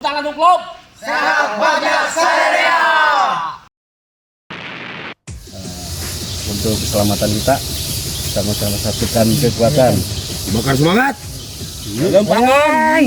Tangan klub. Sehat banyak ceria. Untuk keselamatan kita sama-sama satukan kekuatan. Bakar semangat. Lempangan.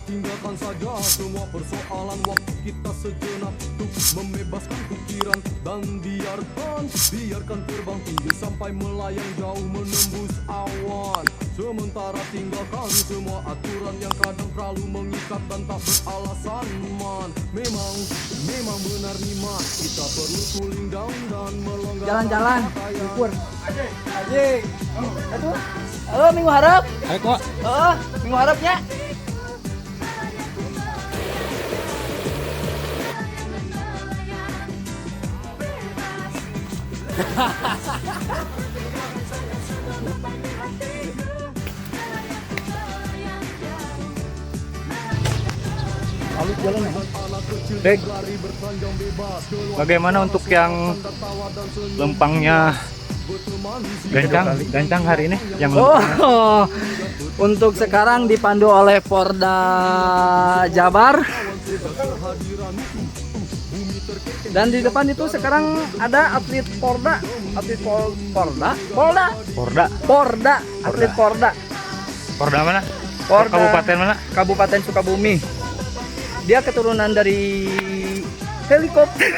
Tinggalkan saja semua persoalan, waktu kita sejenak untuk membebaskan pikiran dan biarkan terbang tinggi sampai melayang jauh menembus awan. Sementara tinggalkan semua aturan yang kadang terlalu mengikat dan tak beralasan, man. Memang benar nih, man. Kita perlu cooling down dan melonggarkan. Jalan-jalan, ukur. Aji. Aduh. Halo, minggu harap. Ayo kok. Minggu harapnya. Dek, bagaimana untuk yang lempangnya gancang hari ini? Yang Untuk sekarang dipandu oleh Porda Jabar. Dan di depan itu sekarang ada atlet Porda, atlet Porda, atlet Porda. Porda mana? Porda Kabupaten mana? Kabupaten Sukabumi. Dia keturunan dari helikopter.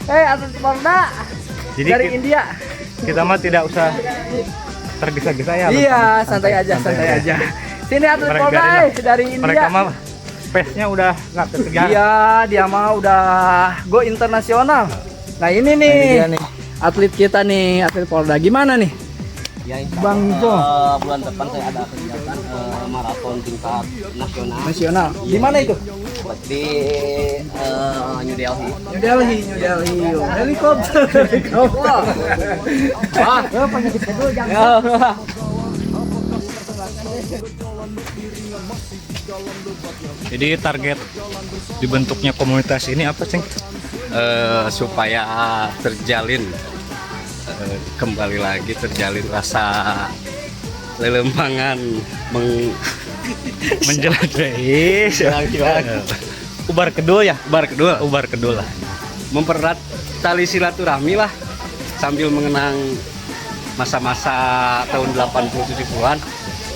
Atlet Porda. Jadi dari India. Kita mah tidak usah tergesa-gesa ya. Iya, santai aja. Sini atlet Porda dari India. Mereka mah pace-nya udah nggak terkejar. Iya, dia mah udah go internasional. Nah ini nih, atlet kita nih, atlet Porda. Gimana nih? Ya, Bang Jo. Bulan depan saya ada kegiatan maraton tingkat Nasional. Di mana itu? di New Delhi. New Delhi. Helikopter. Wah, penyakit kedua jangan. Jadi target dibentuknya komunitas ini apa, Ceng? Supaya terjalin kembali lagi terjalin rasa lelempangan Menjelajahi ubar kedul lah, mempererat tali silaturahmi lah sambil mengenang masa-masa tahun 80-70-an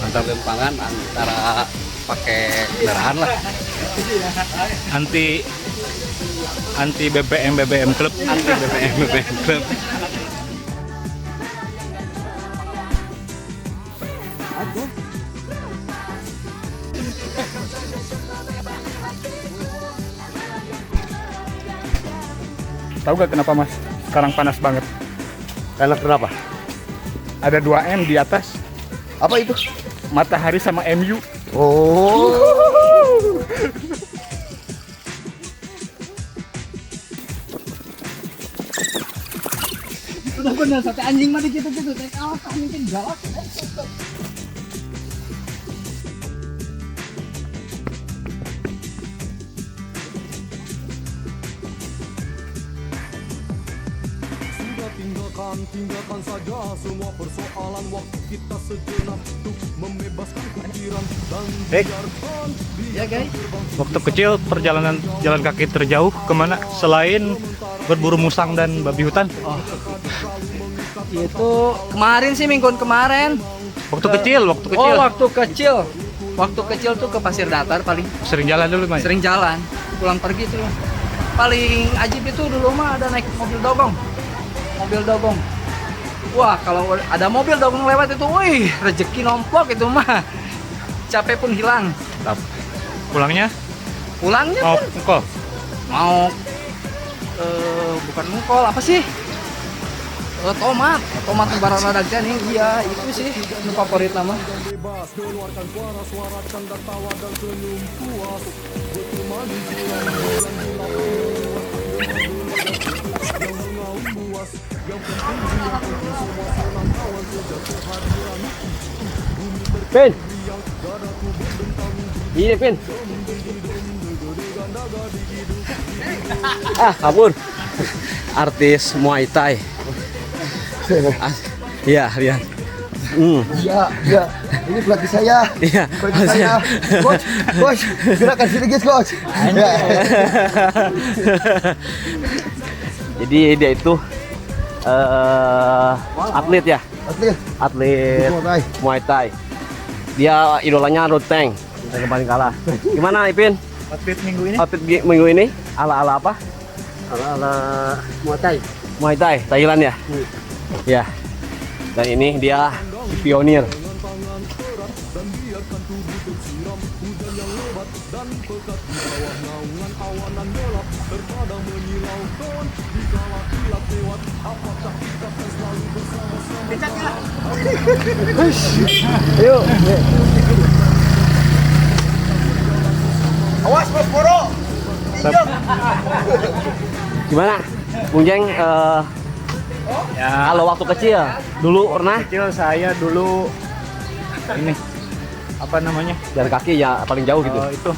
antar lempangan antara pakai kendaraan lah, anti BBM klub. Tahu gak kenapa Mas? Sekarang panas banget. Karena kenapa? Ada 2M di atas. Apa itu? Matahari sama MU. Oh. Udah bener, sate anjing mah gitu-gitu. Kami kan galak. Tinggalkan saja semua persoalan, waktu kita sejenak untuk membebaskan pikiran dan biarkan. Ya guys. Waktu kecil perjalanan jalan kaki terjauh kemana selain berburu musang dan babi hutan? Itu kemarin sih, mingguan kemarin. Waktu kecil. Waktu kecil tuh ke Pasir Datar paling Sering jalan dulu, Mas. sering jalan, pulang pergi tuh. Paling ajib itu dulu mah ada naik mobil dogong. Wah, kalau ada mobil dogong lewat itu, wih, rezeki nomplok itu mah. Capek pun hilang. Pulangnya Pulangnya mau pun engkol. bukan mengkol, apa sih? Tomat barang radagnya nih. Iya, itu sih nu favorit nama. Bebas, keluarkan suara canda tawa dan senyum puas. Berteman di bulan Pin. Ini Pin. Kabur. Artis Muay Thai. Iya, lihat. Iya. Ini pelatih saya. Iya. Pelatih saya. Coach, gerakan sedikit coach. Ya. Jadi dia itu atlet ya, atlet Muay Thai. Dia idolanya Roteng yang kemarin kalah. Gimana Ipin? Outfit minggu ini? Outfit minggu ini ala-ala apa? Ala Muay Thai. Muay Thai, Thailand ya? Ya. Dan ini dia pionir. Ayo. Awas Bos Boro. Gimana? Bung Jeng, Ya, kalau waktu kecil dulu pernah kecil saya dulu ini apa namanya? jalan kaki ya paling jauh gitu. Itu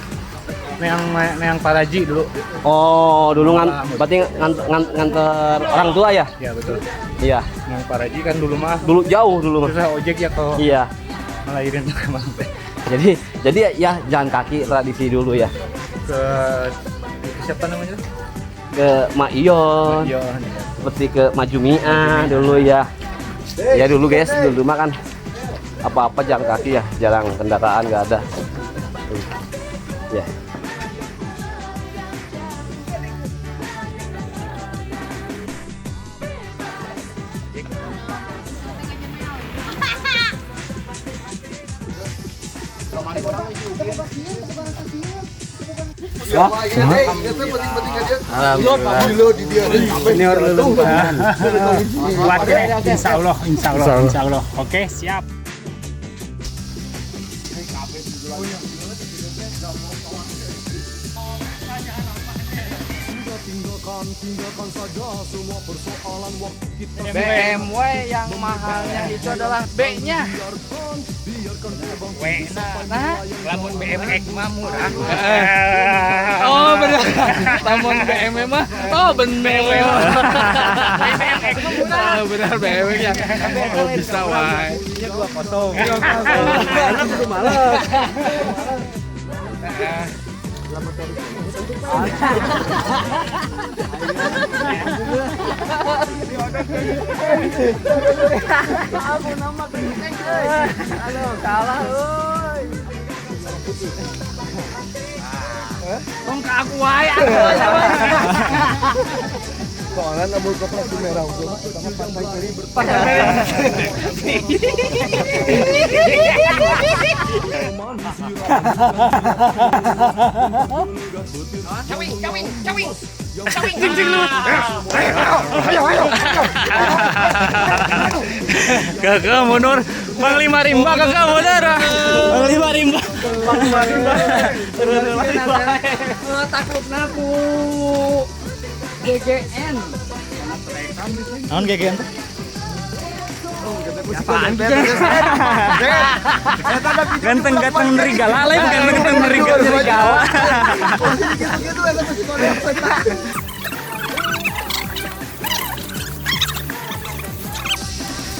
yang Paraji dulu. Oh, dulu berarti nganter orang tua ya? Ya betul. Iya. Yang Paraji kan dulu mah Dulu jauh dulu. terus saya ojek ya ke Iya. melahirin ke mana teh. Jadi ya jalan kaki tradisi dulu ya. Ke siapa namanya? Ke Mak Iyon, Iya. seperti ke Majumia dulu ya. Ya dulu guys, dulu mah kan apa-apa jalan kaki ya, jarang kendaraan nggak ada. Ya. Senior lelumpan. Insya Allah. Oke, siap. Tinggalkan saja semua persoalan waktu kita. BMW yang mahalnya itu adalah B-nya. Nah, Lamun BMX mah murah. oh benar. Namun BMW mah, oh benar. BMX mah murah. Benar BMW ya. Oh, bisa wae. Ini 2-0. Kalah euy. Tong ka aku wae Soalnya namun kelas merah itu sama pantai kiri Kakak mundur. Bang 5 rimba kakak mundur. Bang 5 rimba. takut naku. GGN. Naon GGN teh? Ganteng-ganteng nerigala lain ganteng-ganteng nerigala.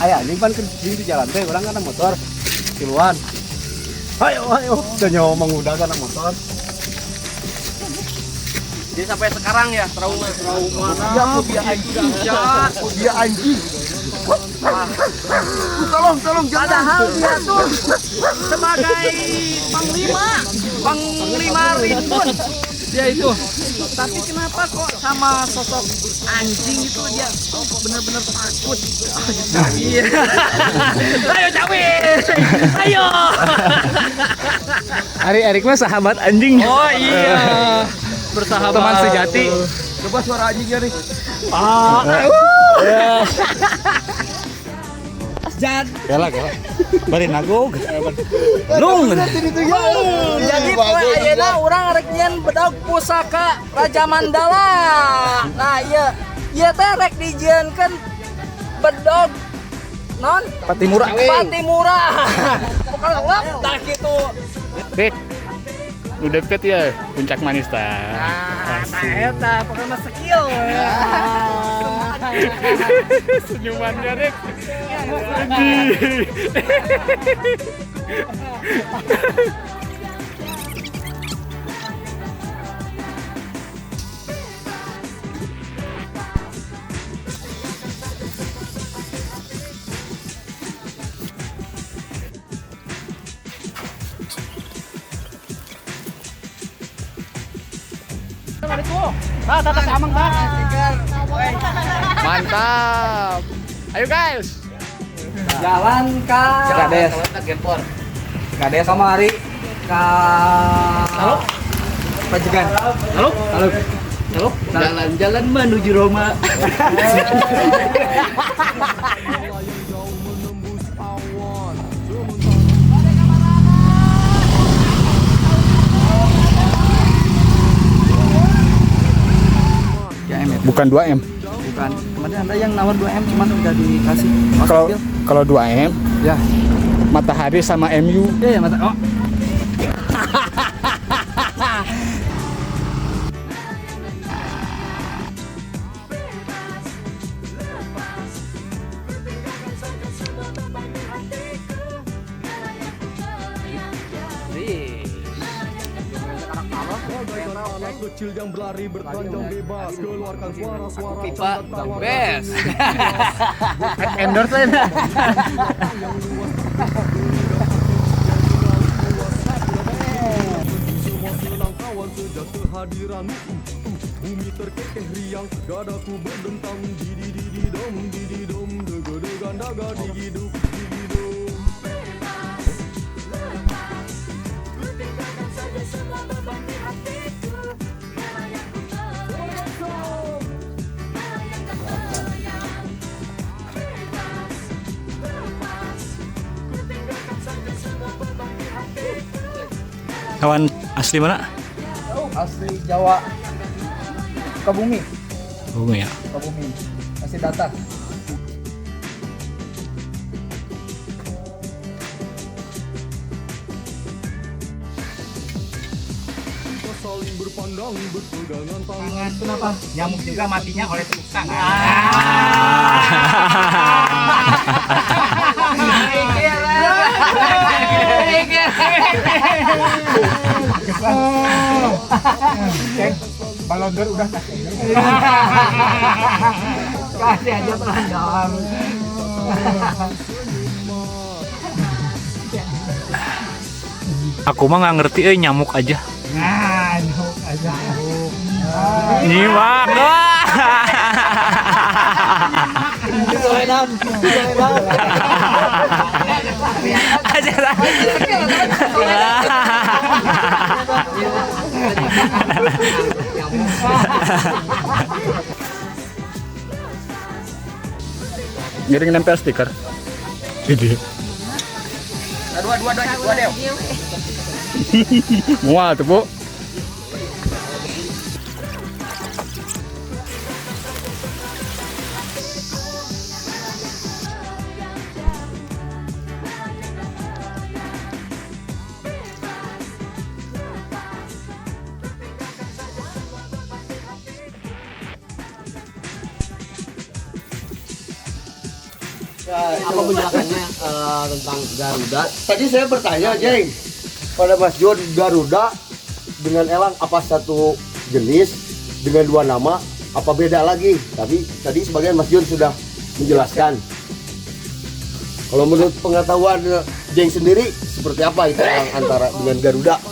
Ayah, ini kan di jalan teh orang kan motor kiluan. Ayo, udah nyomong udah kan motor. Jadi sampai sekarang ya trauma Ya, dia anjing. Tolong jangan. Padahal dia tuh sebagai panglima rimbun dia itu. Tapi kenapa kok sama sosok anjing itu dia benar-benar takut? Iya. Ayo Cawin, ayo. Erik mah sahabat anjing. Oh iya, bersahabat. Teman sejati. Coba suara anjingnya nih. Jad. Galak. Bari nagog. Nung. Jadi poe ayeuna urang rek nyieun bedag pusaka Raja Mandala. Nah, ieu Ya teh rek dijieunkeun bedog non Patimura. Patimura. Pokoknya dah gitu. Dik, lu deket ya puncak manis tah. Nah, eta pokoknya mah skill. Senyumannya Dik. Mantap. Ayo guys. Jalan ka Kades. Kades sama hari ka Halo Pajegan. Halo jalan-jalan menuju Roma. Bukan 2M. Bukan, kemarin ada yang nawar 2M cuman udah dikasih. Kalau 2M, Ya, Matahari sama MU. ya mata. Oh, Anak kecil yang berlari bertelanjang bebas, keluarkan suara-suara pipa the best. Endorse ya. semua senang kawan sejak kehadiran bumi terkekeh riang, dadaku berdentang didi-didi-dom, didi-dom, dega-degan daga digiduk, digidum. Hewan asli mana? Asli Jawa. Kabumi, Bumi ya. Kabumi. Masih datar. Kita saling berpandang, berpegangan tangan. Kenapa? Nyamuk juga matinya oleh tukang. Balon d'Or udah Kasih aja telanjang. Aku mah nggak ngerti nyamuk aja. Nah, nyamuk aja. Nyimak. Ngiring nempel stiker. Ini. Dua deh. Mual tuh, Bu. Apa penjelasannya tentang Garuda? Tadi saya bertanya, Jeng, pada Mas John, Garuda dengan elang apa satu jenis dengan dua nama, apa beda lagi? Tapi tadi sebagian Mas John sudah menjelaskan. Kalau menurut pengetahuan Jeng sendiri, seperti apa itu elang antara dengan Garuda?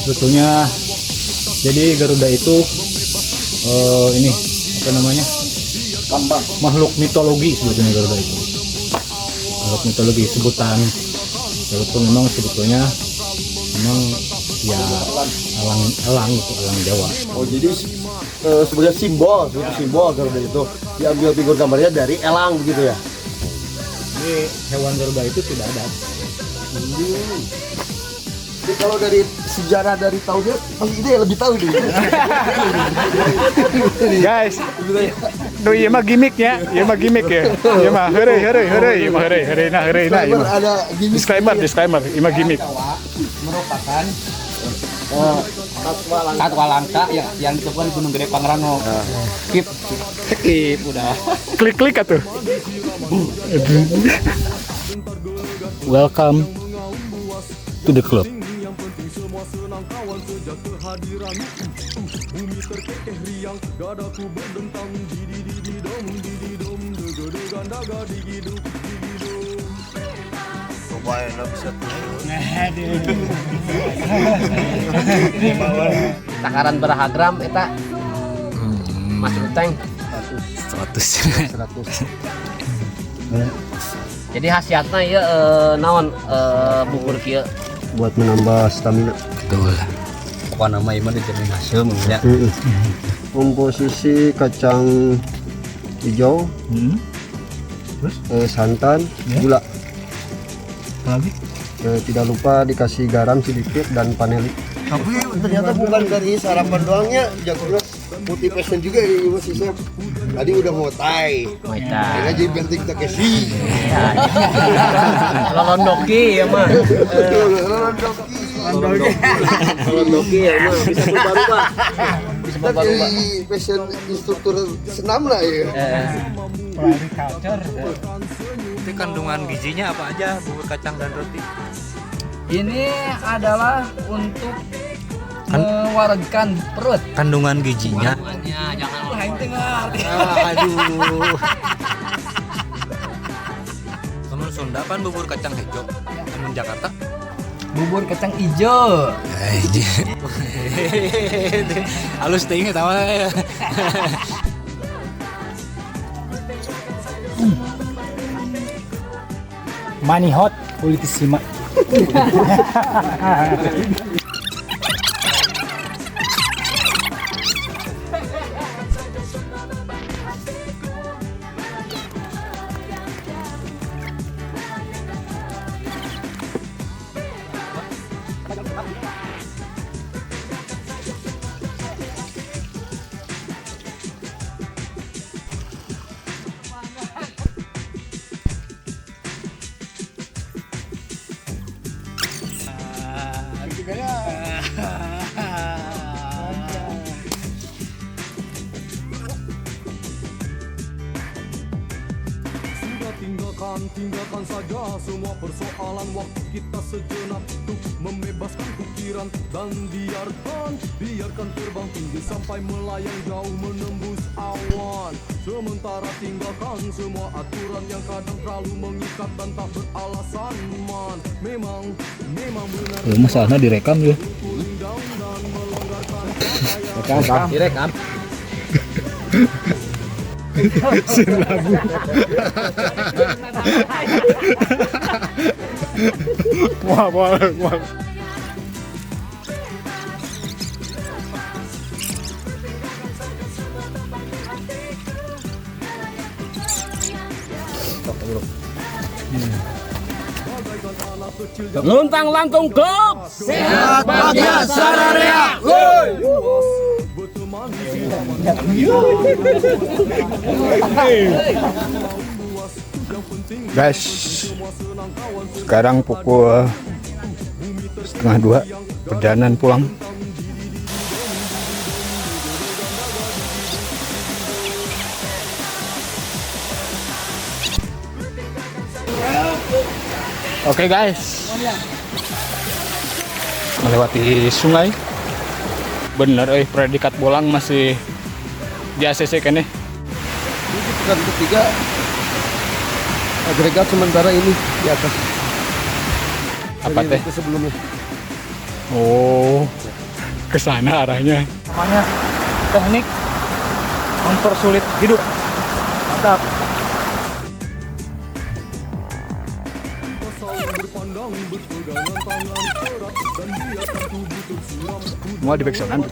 Sebetulnya jadi Garuda itu ini apa namanya? Makhluk mitologi sebetulnya Garuda itu. Makhluk mitologi sebutan walaupun memang sebetulnya memang ya elang itu elang Jawa. Oh, jadi sebagai simbol Garuda itu diambil figur gambarnya dari elang begitu ya? Jadi hewan Garuda itu tidak ada. Kalau dari sejarah dari tahunnya, Bang Ide lebih tahu nih. Guys, iya mah gimmicknya, iya mah gimmick ya. Iya mah hore, iya mah hore nah, iya mah. Ada gimmick. Disclaimer, iya mah gimmick. Merupakan satwa langka yang ditemukan di Gunung Gede Pangrango. Skip udah. Klik atuh. Welcome to the club. Takaran beraha gram eta? Mas Ruteng 100. jadi khasiatna ya naon bubur kieu Buat menambah stamina. Betul. Apa nama iman dijamin hasil ya. Komposisi kacang hijau, santan, gula. Lagi? Tidak lupa dikasih garam sedikit dan paneli. Tapi ternyata bukan dari sarapan doangnya, jagungnya putih passion juga ini Mas Isep. Tadi udah mau tai. Muay Thai. Aja penting tak kasih. Lolondoki ya mah. Lolondoki ya mah bisa berubah-ubah. Bisa Tapi berubah-ubah. passion instruktur senam lah ya. Itu kandungan gizinya apa aja bubur kacang dan roti? Ini adalah untuk mewaragkan perut. Kandungan gizinya. Jangan Lain tengah. Aduh. Temen Sunda kan bubur kacang hijau. Temen Jakarta. Bubur kacang ijo. Halus ting tahu. Money hot, politisima. Tinggalkan saja semua persoalan waktu kita sejenak untuk membebaskan pikiran dan biarkan terbang tinggi sampai melayang jauh menembus awan. Sementara tinggalkan semua aturan yang kadang terlalu mengikat dan tak beralasan man. Memang benar. Masalahnya direkam ya. direkam. Sin lagu. Wah. Luntang lantung klub. Sehat bahagia Sararia. Guys, sekarang pukul 1:30, perjalanan pulang. Oke guys, melewati sungai. Bener, predikat bolang masih di ACC kan ya? Pekan ketiga agregat sementara ini di atas. Apa teh? Itu sebelumnya. Oh, ke sana arahnya. Namanya teknik mempersulit hidup. Mantap. Mau di backsound.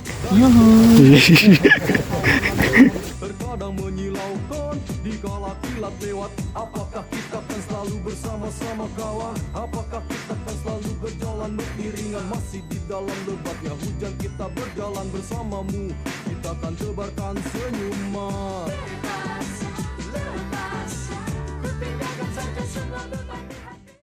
kadang menyilaukan dikala kilat lewat. Apakah kita akan selalu bersama-sama kawan? Apakah kita akan selalu berjalan beriringan? Masih di dalam lebatnya hujan kita berjalan bersamamu, kita akan tebarkan senyuman.